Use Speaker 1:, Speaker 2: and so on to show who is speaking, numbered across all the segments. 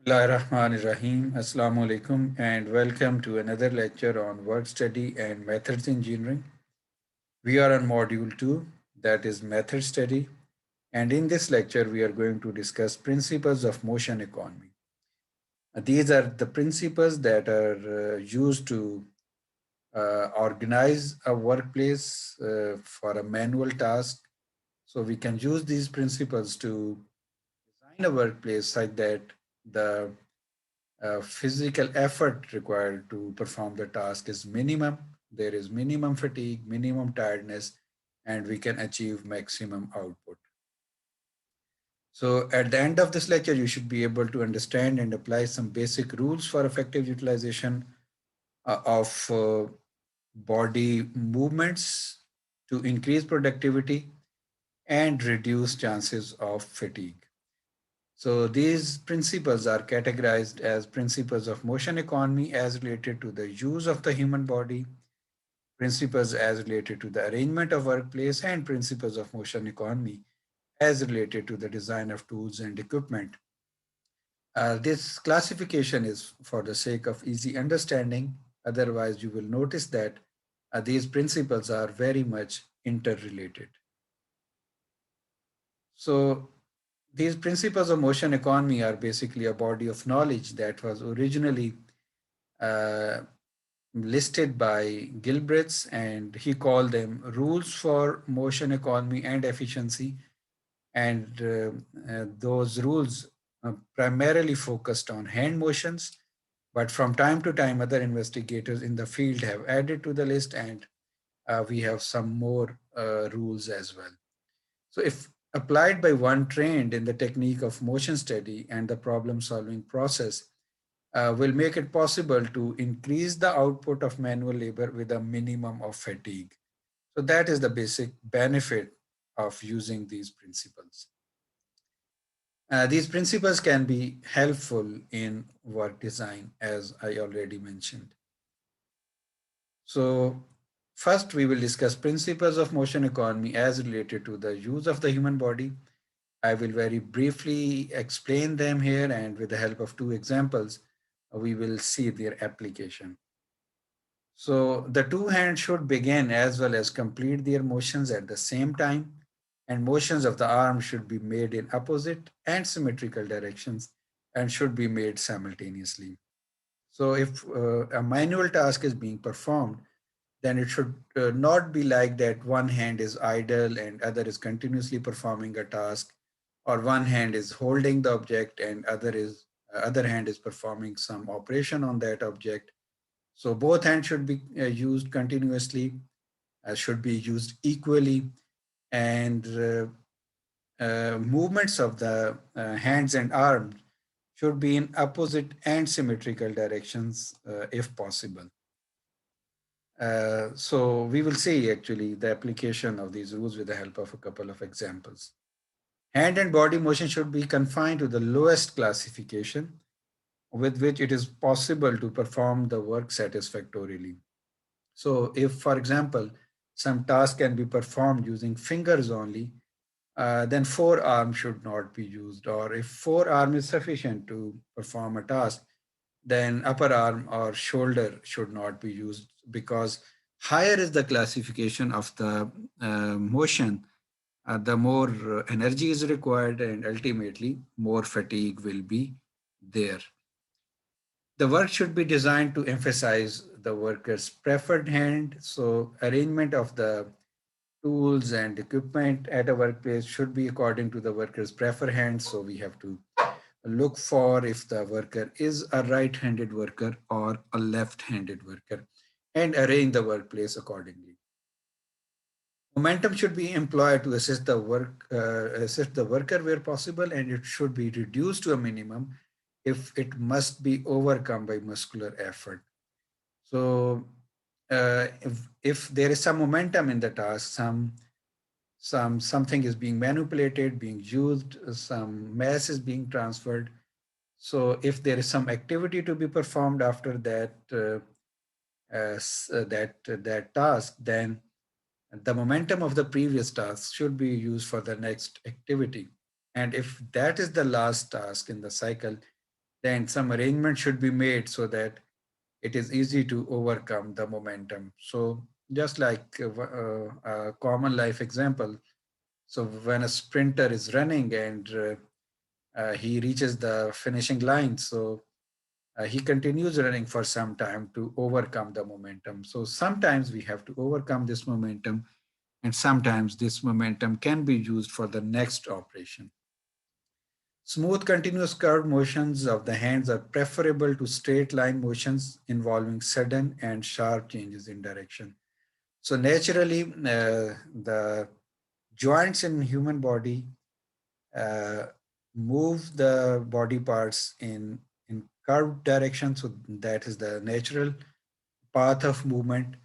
Speaker 1: Bismillahirrahmanirrahim. Assalamu alaikum and welcome to another lecture on work study and methods engineering. We are on module 2, that is method study, and in this lecture we are going to discuss principles of motion economy. These are the principles that are used to organize a workplace for a manual task. So we can use these principles to design a workplace such that the physical effort required to perform the task is minimum. There is minimum fatigue, minimum tiredness, and we can achieve maximum output. So at the end of this lecture, you should be able to understand and apply some basic rules for effective utilization of body movements to increase productivity and reduce chances of fatigue. So these principles are categorized as principles of motion economy as related to the use of the human body, principles as related to the arrangement of workplace, and principles of motion economy as related to the design of tools and equipment. This classification is for the sake of easy understanding. Otherwise, you will notice that these principles are very much interrelated. So these principles of motion economy are basically a body of knowledge that was originally uh, listed by Gilbreths, and he called them rules for motion economy and efficiency. And those rules primarily focused on hand motions, but from time to time, other investigators in the field have added to the list, and we have some more rules as well. So, if applied by one trained in the technique of motion study and the problem solving process, will make it possible to increase the output of manual labor with a minimum of fatigue. So, that is the basic benefit of using these principles. These principles can be helpful in work design, as I already mentioned. So, first, we will discuss principles of motion economy as related to the use of the human body. I will very briefly explain them here, and with the help of two examples, we will see their application. So, the two hands should begin as well as complete their motions at the same time, and motions of the arm should be made in opposite and symmetrical directions and should be made simultaneously. So, if a manual task is being performed, then it should not be like that one hand is idle and other is continuously performing a task, or one hand is holding the object and other hand is performing some operation on that object. So both hands should be used continuously, should be used equally, and movements of the hands and arms should be in opposite and symmetrical directions if possible. So we will see actually the application of these rules with the help of a couple of examples. Hand and body motion should be confined to the lowest classification with which it is possible to perform the work satisfactorily. So if, for example, some task can be performed using fingers only, then forearm should not be used. Or if forearm is sufficient to perform a task, then upper arm or shoulder should not be used, because higher is the classification of the motion, the more energy is required, and ultimately more fatigue will be there. The work should be designed to emphasize the worker's preferred hand. So arrangement of the tools and equipment at a workplace should be according to the worker's preferred hand. So we have to look for if the worker is a right-handed worker or a left-handed worker and arrange the workplace accordingly. Momentum should be employed to assist the worker where possible, and it should be reduced to a minimum if it must be overcome by muscular effort. So, if there is some momentum in the task, something is being manipulated, being used, some mass is being transferred. So, if there is some activity to be performed after that task, then the momentum of the previous task should be used for the next activity. And if that is the last task in the cycle, then some arrangement should be made so that it is easy to overcome the momentum. So just like a common life example, so when a sprinter is running and he reaches the finishing line, so he continues running for some time to overcome the momentum. So sometimes we have to overcome this momentum, and sometimes this momentum can be used for the next operation. Smooth continuous curved motions of the hands are preferable to straight line motions involving sudden and sharp changes in direction. So naturally, the joints in human body uh, move the body parts in curved direction. So that is the natural path of movement.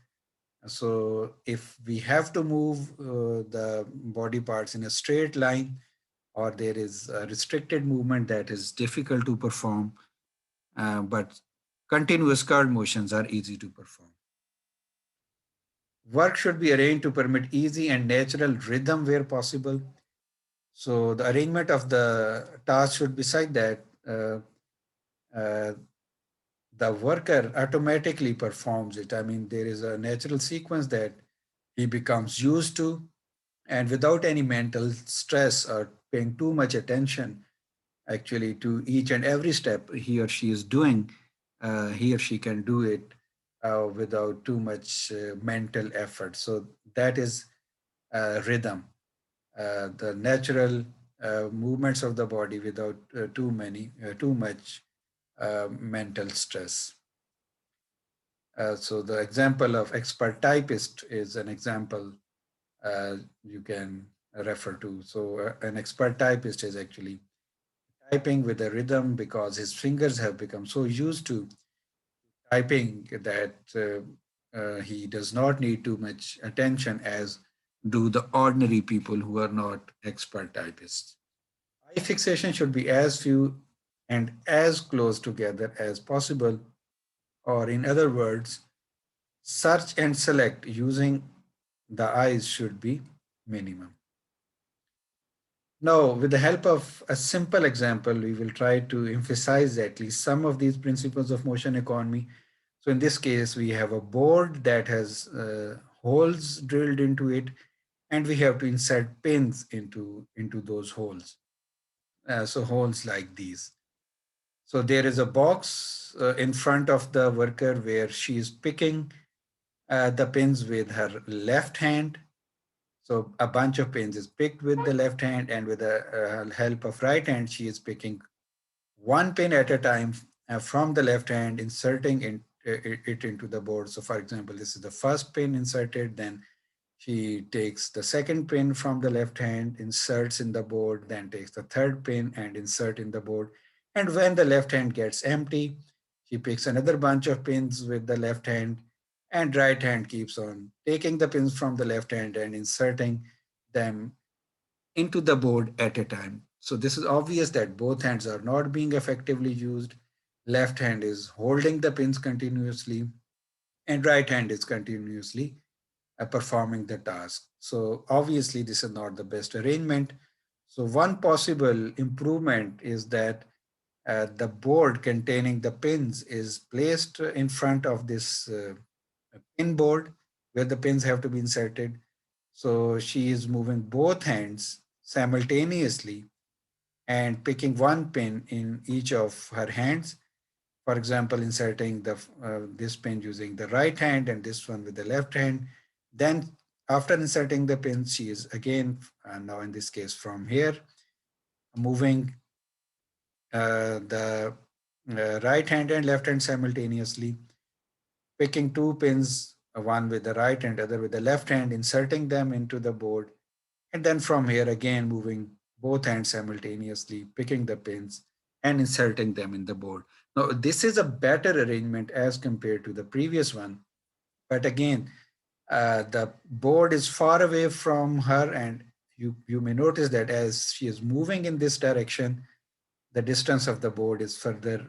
Speaker 1: So if we have to move the body parts in a straight line, or there is a restricted movement, that is difficult to perform, but continuous curved motions are easy to perform. Work should be arranged to permit easy and natural rhythm where possible. So the arrangement of the task should be such that uh, the worker automatically performs it. I mean, there is a natural sequence that he becomes used to, and without any mental stress or paying too much attention actually to each and every step he or she is doing, he or she can do it without too much mental effort. So that is rhythm, the natural movements of the body without too much mental stress. So the example of expert typist is an example you can refer to. So an expert typist is actually typing with a rhythm because his fingers have become so used to typing that he does not need too much attention as do the ordinary people who are not expert typists. Eye fixation should be as few and as close together as possible, or in other words, search and select using the eyes should be minimum. Now, with the help of a simple example, we will try to emphasize at least some of these principles of motion economy. So in this case, we have a board that has holes drilled into it, and we have to insert pins into those holes. So holes like these. So there is a box in front of the worker where she is picking the pins with her left hand. So a bunch of pins is picked with the left hand, and with the help of right hand, she is picking one pin at a time from the left hand, inserting it into the board. So for example, this is the first pin inserted, then she takes the second pin from the left hand, inserts in the board, then takes the third pin and insert in the board. And when the left hand gets empty, she picks another bunch of pins with the left hand, and right hand keeps on taking the pins from the left hand and inserting them into the board at a time. So this is obvious that both hands are not being effectively used. Left hand is holding the pins continuously, and right hand is continuously performing the task. So obviously, this is not the best arrangement. So one possible improvement is that the board containing the pins is placed in front of this pin board where the pins have to be inserted. So she is moving both hands simultaneously and picking one pin in each of her hands. For example, inserting this pin using the right hand and this one with the left hand. Then after inserting the pins, she is again, now in this case from here, moving the right hand and left hand simultaneously, picking two pins, one with the right and other with the left hand, inserting them into the board. And then from here again, moving both hands simultaneously, picking the pins and inserting them in the board. Now, this is a better arrangement as compared to the previous one. But again, the board is far away from her, and you may notice that as she is moving in this direction, the distance of the board is further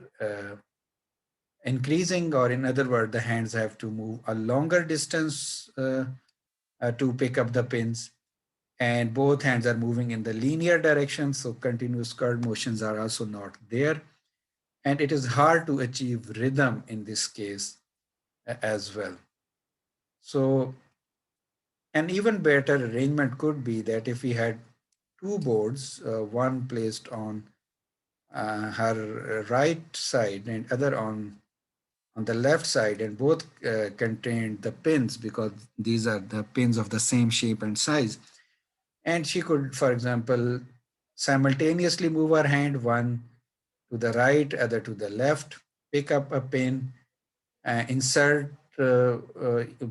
Speaker 1: increasing, or in other words, the hands have to move a longer distance to pick up the pins, and both hands are moving in the linear direction, so continuous curved motions are also not there. and it is hard to achieve rhythm in this case as well. So an even better arrangement could be that if we had two boards, one placed on her right side and other on the left side, and both contained the pins because these are the pins of the same shape and size. And she could, for example, simultaneously move her hand, one to the right, other to the left, pick up a pin, insert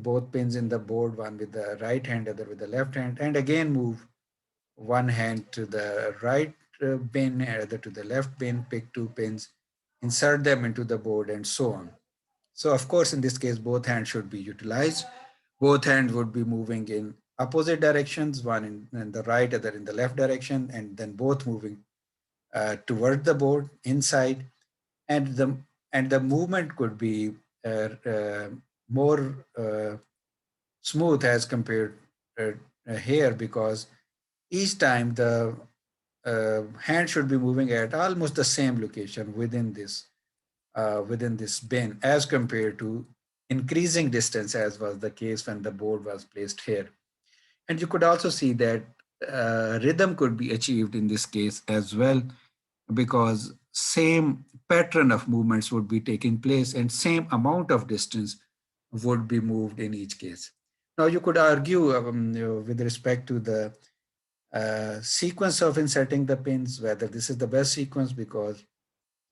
Speaker 1: both pins in the board, one with the right hand, other with the left hand, and again move one hand to the right pin, other to the left pin, pick two pins, insert them into the board, and so on. So, of course, in this case, both hands should be utilized. Both hands would be moving in opposite directions, one in the right, other in the left direction, and then both moving toward the board inside. And the movement could be more smooth as compared uh, here, because each time the hand should be moving at almost the same location within this bin as compared to increasing distance, as was the case when the board was placed here. And you could also see that rhythm could be achieved in this case as well, because same pattern of movements would be taking place and same amount of distance would be moved in each case. Now you could argue with respect to the sequence of inserting the pins, whether this is the best sequence because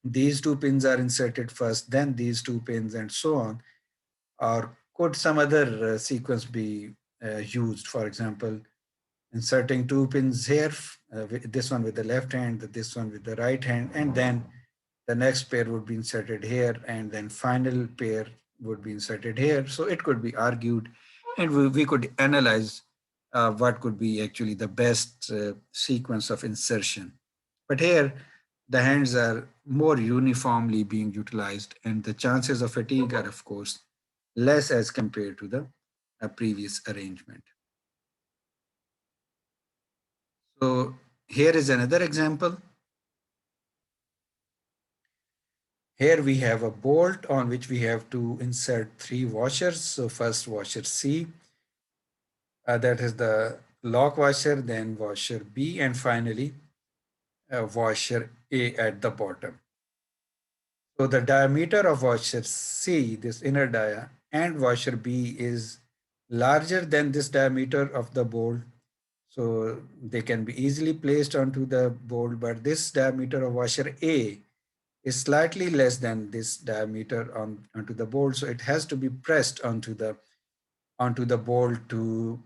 Speaker 1: these two pins are inserted first, then these two pins, and so on. Or could some other sequence be used? For example, inserting two pins here, this one with the left hand, this one with the right hand, and then the next pair would be inserted here, and then final pair would be inserted here. So it could be argued, and we could analyze what could be actually the best sequence of insertion. But here, the hands are more uniformly being utilized, and the chances of fatigue are, of course, less as compared to the previous arrangement. So here is another example. Here we have a bolt on which we have to insert three washers. So first washer C, that is the lock washer, then washer B, and finally washer A at the bottom. So the diameter of washer C, this inner dia, and washer B is larger than this diameter of the bolt. So they can be easily placed onto the bolt, but this diameter of washer A is slightly less than this diameter onto the bolt. So it has to be pressed onto the bolt to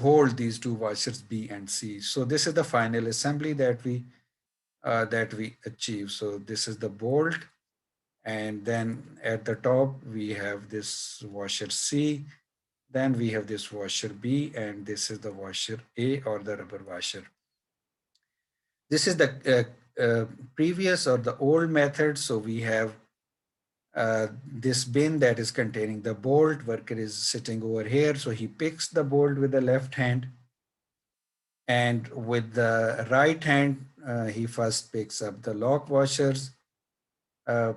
Speaker 1: hold these two washers B and C. So this is the final assembly that we achieve. So this is the bolt, and then at the top we have this washer C. Then we have this washer B, and this is the washer A, or the rubber washer. This is the previous or the old method. So we have this bin that is containing the bolt. Worker is sitting over here. So he picks the bolt with the left hand, and with the right hand, he first picks up the lock washers,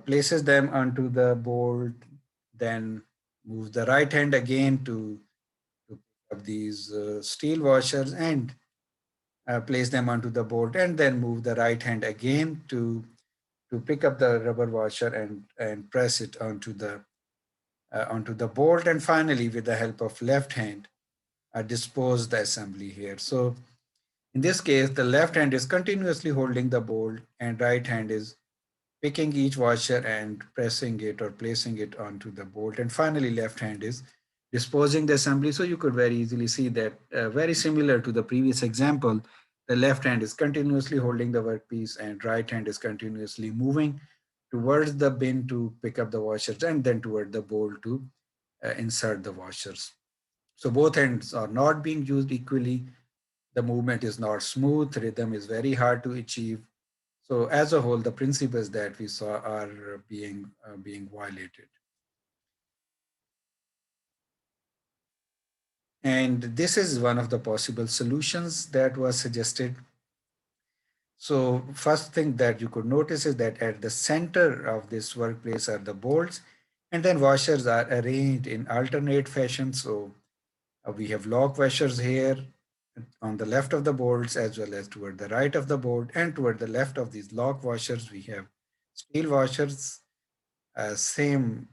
Speaker 1: places them onto the bolt, then moves the right hand again to pick up these steel washers and place them onto the bolt, and then move the right hand again to pick up the rubber washer and press it onto the bolt, and finally with the help of left hand dispose the assembly here. So in this case, the left hand is continuously holding the bolt and right hand is picking each washer and pressing it or placing it onto the bolt, and finally left hand is disposing the assembly. So you could very easily see that very similar to the previous example, the left hand is continuously holding the workpiece and right hand is continuously moving towards the bin to pick up the washers and then toward the bolt to insert the washers. So both hands are not being used equally. The movement is not smooth. Rhythm is very hard to achieve. So as a whole, the principles that we saw are being violated. And this is one of the possible solutions that was suggested. So first thing that you could notice is that at the center of this workplace are the bolts, and then washers are arranged in alternate fashion. So we have lock washers here on the left of the bolts as well as toward the right of the bolt, and toward the left of these lock washers we have steel washers, same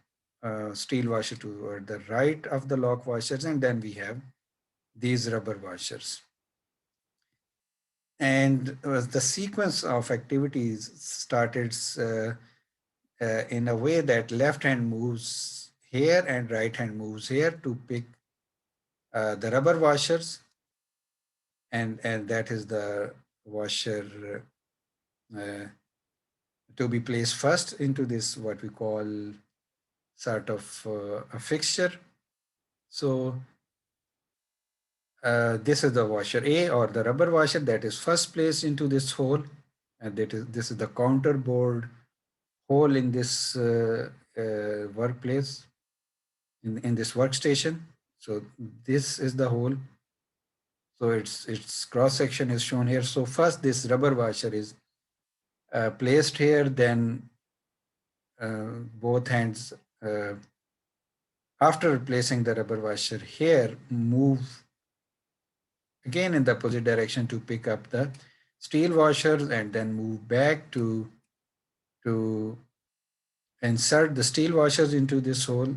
Speaker 1: steel washer toward the right of the lock washers, and then we have these rubber washers. And the sequence of activities started in a way that left hand moves here and right hand moves here to pick the rubber washers, and that is the washer uh, to be placed first into this what we call sort of a fixture. So this is the washer A or the rubber washer that is first placed into this hole, and this is the counter board hole in this workplace, in this workstation. So this is the hole. So its cross section is shown here. So first this rubber washer is placed here, then both hands, uh, after placing the rubber washer here, move again in the opposite direction to pick up the steel washers, and then move back to insert the steel washers into this hole.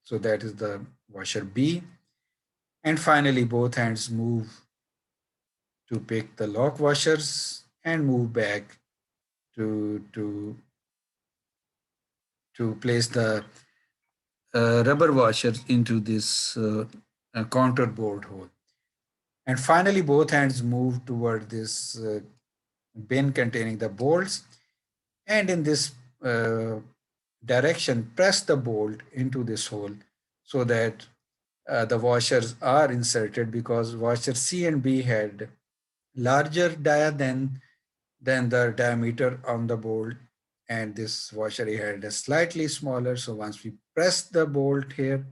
Speaker 1: So that is the washer B. And finally, both hands move to pick the lock washers and move back to place the rubber washers into this counter board hole. And finally, both hands move toward this bin containing the bolts, and in this uh, direction, press the bolt into this hole so that the washers are inserted, because washer C and B had larger dia than the diameter on the bolt, and this washer A had a slightly smaller. So once we press the bolt here,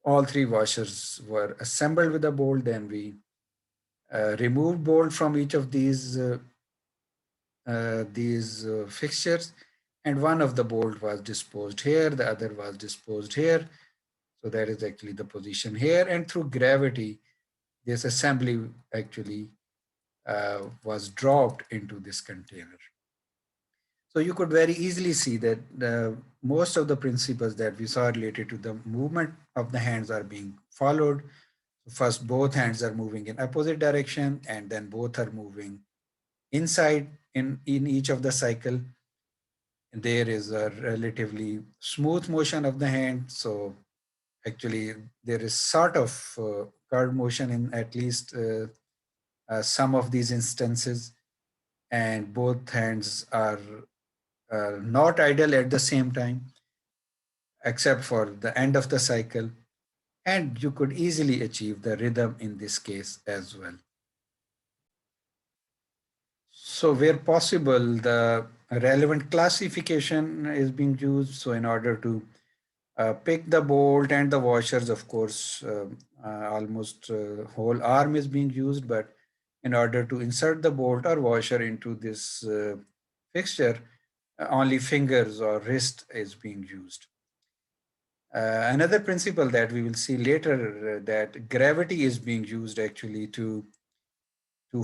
Speaker 1: all three washers were assembled with the bolt. Then we removed bolt from each of these fixtures, and one of the bolt was disposed here, the other was disposed here. So that is actually the position here, and through gravity, this assembly actually was dropped into this container. So you could very easily see that most of the principles that we saw related to the movement of the hands are being followed. First, both hands are moving in opposite direction, and then both are moving inside in each of the cycle. There is a relatively smooth motion of the hand. So actually, there is sort of curved motion in at least some of these instances, and both hands are not idle at the same time, except for the end of the cycle. And you could easily achieve the rhythm in this case as well. So where possible, the relevant classification is being used. So in order to pick the bolt and the washers, of course, almost whole arm is being used, but in order to insert the bolt or washer into this fixture, only fingers or wrist is being used. Another principle that we will see later, that gravity is being used actually to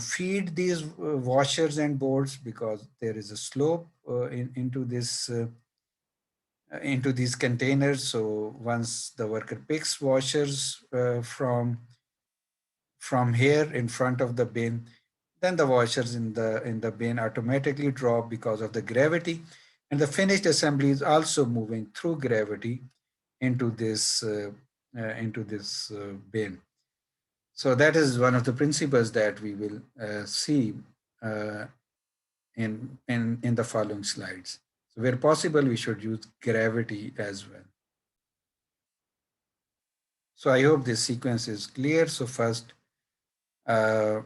Speaker 1: feed these washers and bolts, because there is a slope into these containers. So once the worker picks washers from here in front of the bin, then the washers in the bin automatically drop because of the gravity, and the finished assembly is also moving through gravity into this bin. So that is one of the principles that we will see uh, in the following slides. So where possible, we should use gravity as well. So I hope this sequence is clear. So first, uh,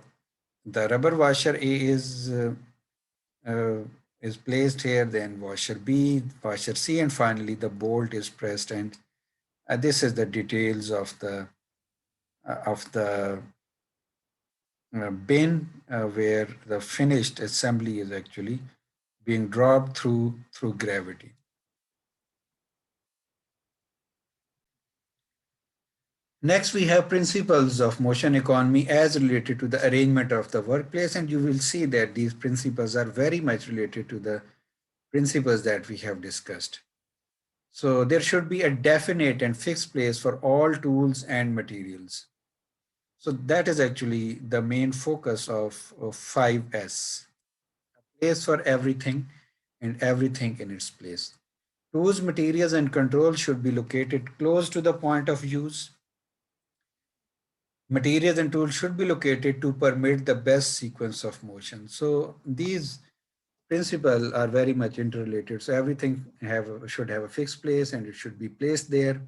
Speaker 1: the rubber washer A uh, is placed here, then washer B, washer C, and finally the bolt is pressed. And this is the details of the bin where the finished assembly is actually being dropped through gravity. Next, we have principles of motion economy as related to the arrangement of the workplace, and you will see that these principles are very much related to the principles that we have discussed. So there should be a definite and fixed place for all tools and materials. So that is actually the main focus of 5S. Place for everything and everything in its place. Tools, materials, and control should be located close to the point of use. Materials and tools should be located to permit the best sequence of motion. So these principles are very much interrelated. So everything should have a fixed place and it should be placed there.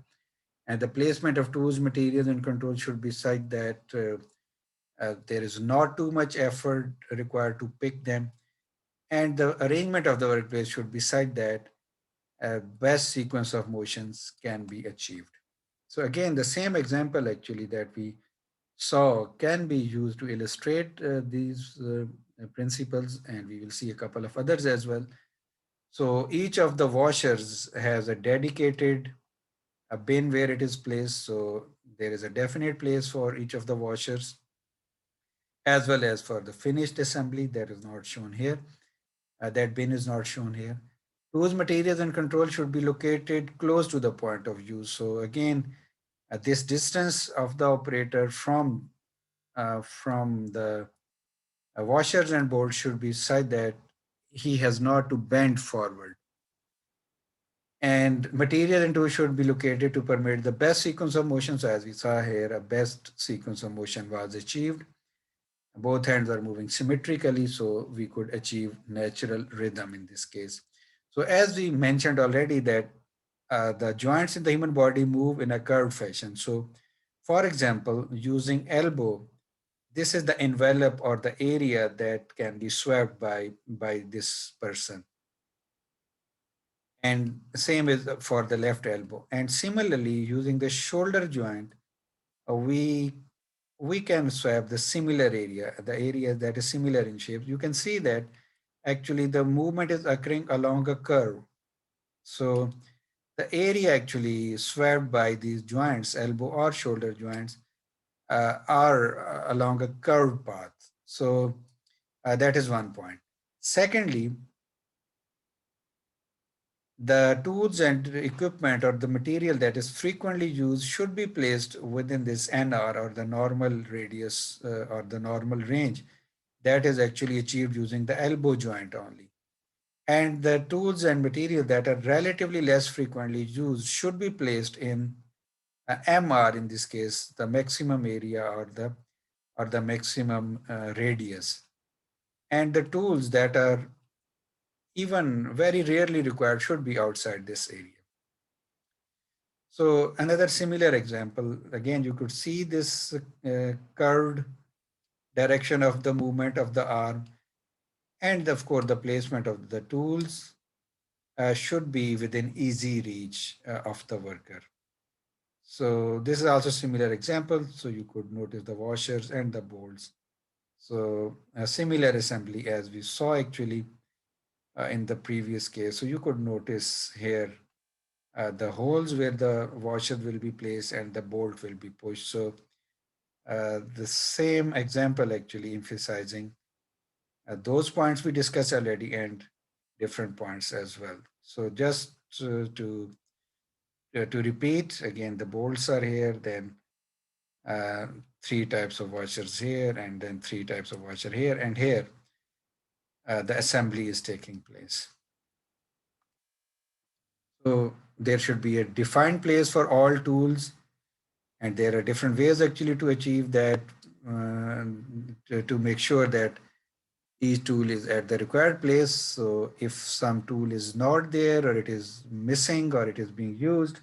Speaker 1: And the placement of tools, materials, and controls should be such that there is not too much effort required to pick them. And the arrangement of the workplace should be such that a best sequence of motions can be achieved. So again, the same example actually that we saw can be used to illustrate these principles, and we will see a couple of others as well. So each of the washers has a dedicated a bin where it is placed. So there is a definite place for each of the washers as well as for the finished assembly that is not shown here. That bin is not shown here. Tools, materials, and control should be located close to the point of use. So again, this distance of the operator from the washers and bolts should be such that he has not to bend forward. And material and tools should be located to permit the best sequence of motion. So as we saw here, a best sequence of motion was achieved. Both hands are moving symmetrically, so we could achieve natural rhythm in this case. So as we mentioned already that the joints in the human body move in a curved fashion. So for example, using elbow, this is the envelope or the area that can be swept by this person. And same is for the left elbow. And similarly, using the shoulder joint, we can swap the similar area, the area that is similar in shape. You can see that actually the movement is occurring along a curve. So the area actually swapped by these joints, elbow or shoulder joints, are along a curved path. So that is one point. Secondly, the tools and equipment or the material that is frequently used should be placed within this NR or the normal radius or the normal range that is actually achieved using the elbow joint only. And the tools and material that are relatively less frequently used should be placed in MR, in this case, the maximum area or the maximum radius. And the tools that are even very rarely required should be outside this area. So another similar example, again, you could see this curved direction of the movement of the arm, and of course the placement of the tools should be within easy reach of the worker. So this is also similar example. So you could notice the washers and the bolts. So a similar assembly as we saw actually in the previous case. So you could notice here the holes where the washer will be placed and the bolt will be pushed. So the same example actually emphasizing those points we discussed already and different points as well. So just to repeat again, the bolts are here, then uh, three types of washers here, and then three types of washer here, and here the assembly is taking place. So there should be a defined place for all tools, and there are different ways actually to achieve that, uh, to make sure that each tool is at the required place. So if some tool is not there or it is missing or it is being used,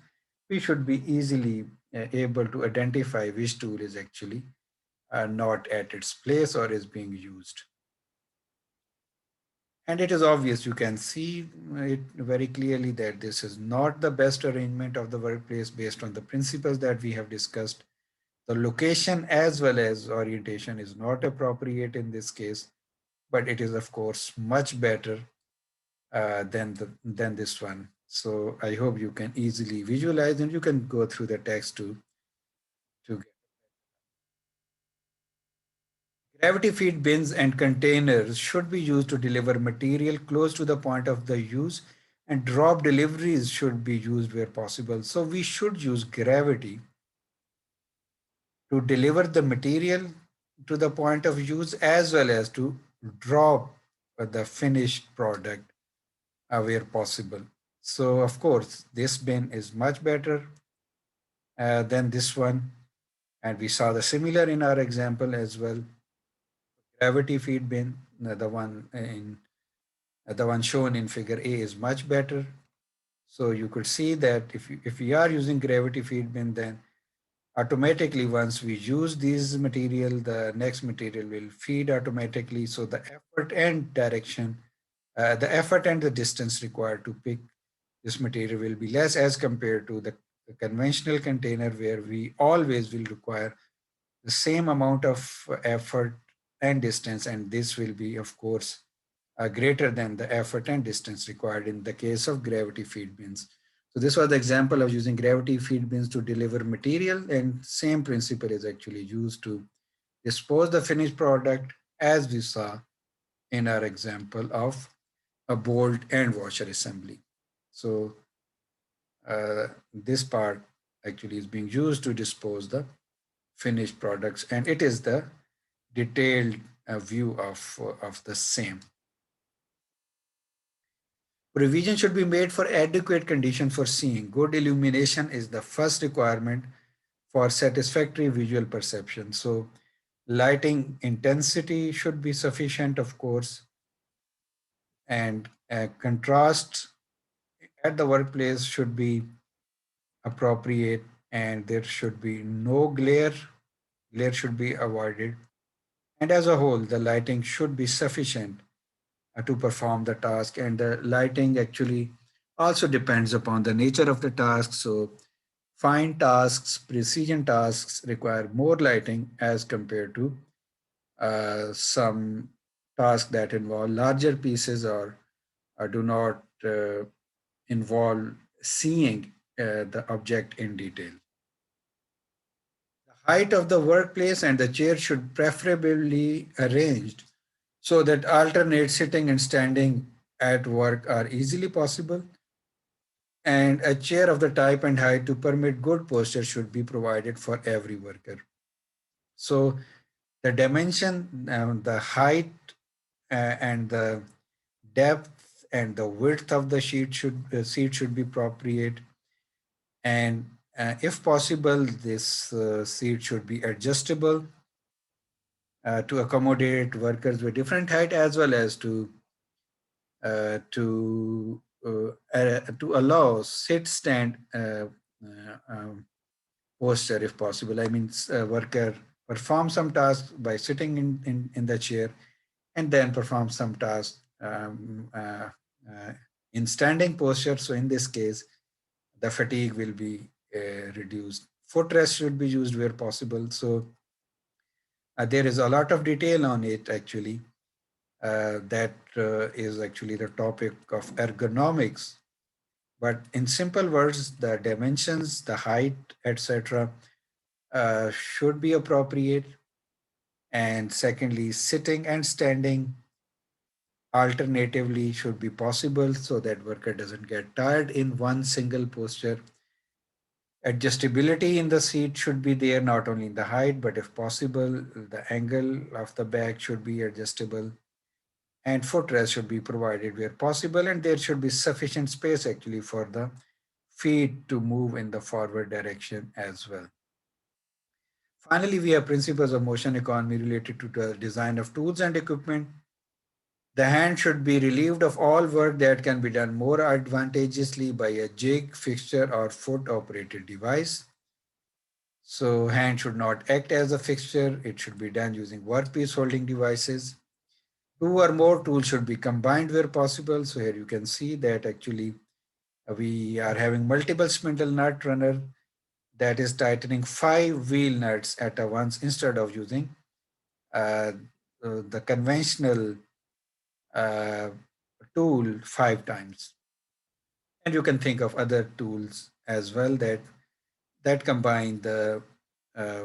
Speaker 1: we should be easily able to identify which tool is actually not at its place or is being used. And it is obvious, you can see it very clearly that this is not the best arrangement of the workplace based on the principles that we have discussed. The location as well as orientation is not appropriate in this case, but it is of course much better than this one. So I hope you can easily visualize and you can go through the text to get. Gravity feed bins and containers should be used to deliver material close to the point of the use, and drop deliveries should be used where possible. So we should use gravity to deliver the material to the point of use as well as to drop the finished product where possible. So of course, this bin is much better than this one. And we saw the similar in our example as well. Gravity feed bin, the one shown in figure A is much better. So you could see that if we are using gravity feed bin, then automatically once we use these material, the next material will feed automatically. So the effort and direction, the effort and the distance required to pick this material will be less as compared to the conventional container where we always will require the same amount of effort and distance, and this will be of course greater than the effort and distance required in the case of gravity feed bins. So this was the example of using gravity feed bins to deliver material, and same principle is actually used to dispose the finished product as we saw in our example of a bolt and washer assembly. So this part actually is being used to dispose the finished products, and it is the detailed view of the same. Provision should be made for adequate condition for seeing. Good illumination is the first requirement for satisfactory visual perception. So lighting intensity should be sufficient, of course, and contrast at the workplace should be appropriate, and there should be no glare. Glare should be avoided. And as a whole, the lighting should be sufficient to perform the task. And the lighting actually also depends upon the nature of the task. So fine tasks, precision tasks require more lighting as compared to some tasks that involve larger pieces or do not involve seeing the object in detail. The height of the workplace and the chair should preferably arranged so that alternate sitting and standing at work are easily possible, and a chair of the type and height to permit good posture should be provided for every worker. So the dimension, the height, and the depth and the width of the seat should be appropriate, and if possible, this seat should be adjustable to accommodate workers with different height as well as to allow sit stand posture if possible. I mean, worker perform some tasks by sitting in the chair and then perform some tasks in standing posture. So in this case, the fatigue will be reduced. Footrest should be used where possible. So there is a lot of detail on it actually. That is actually the topic of ergonomics. But in simple words, the dimensions, the height, etc., should be appropriate. And secondly, sitting and standing alternatively should be possible so that worker doesn't get tired in one single posture. Adjustability in the seat should be there, not only in the height, but if possible, the angle of the back should be adjustable, and footrest should be provided where possible, and there should be sufficient space actually for the feet to move in the forward direction as well. Finally, we have principles of motion economy related to the design of tools and equipment. The hand should be relieved of all work that can be done more advantageously by a jig, fixture, or foot operated device. So hand should not act as a fixture. It should be done using workpiece holding devices. Two or more tools should be combined where possible. So here you can see that actually we are having multiple spindle nut runner. that is tightening five wheel nuts at a once instead of using uh, the conventional uh, tool five times. And you can think of other tools as well that combine the uh,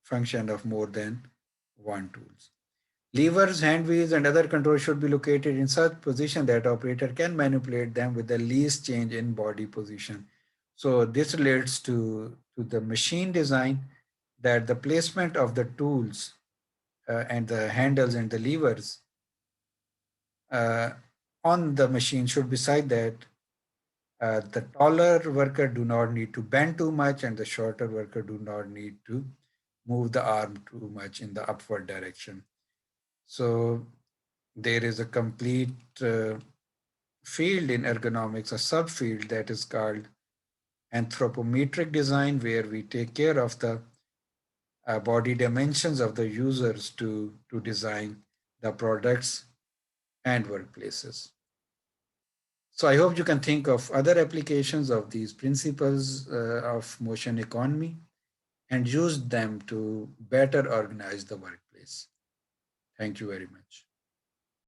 Speaker 1: function of more than one tools. Levers, hand wheels, and other controls should be located in such position that operator can manipulate them with the least change in body position. So this relates to the machine design, that the placement of the tools and the handles and the levers uh, on the machine should be such that the taller worker do not need to bend too much and the shorter worker do not need to move the arm too much in the upward direction. So there is a complete field in ergonomics, a subfield that is called anthropometric design, where we take care of the body dimensions of the users to design the products and workplaces. So I hope you can think of other applications of these principles of motion economy and use them to better organize the workplace. Thank you very much.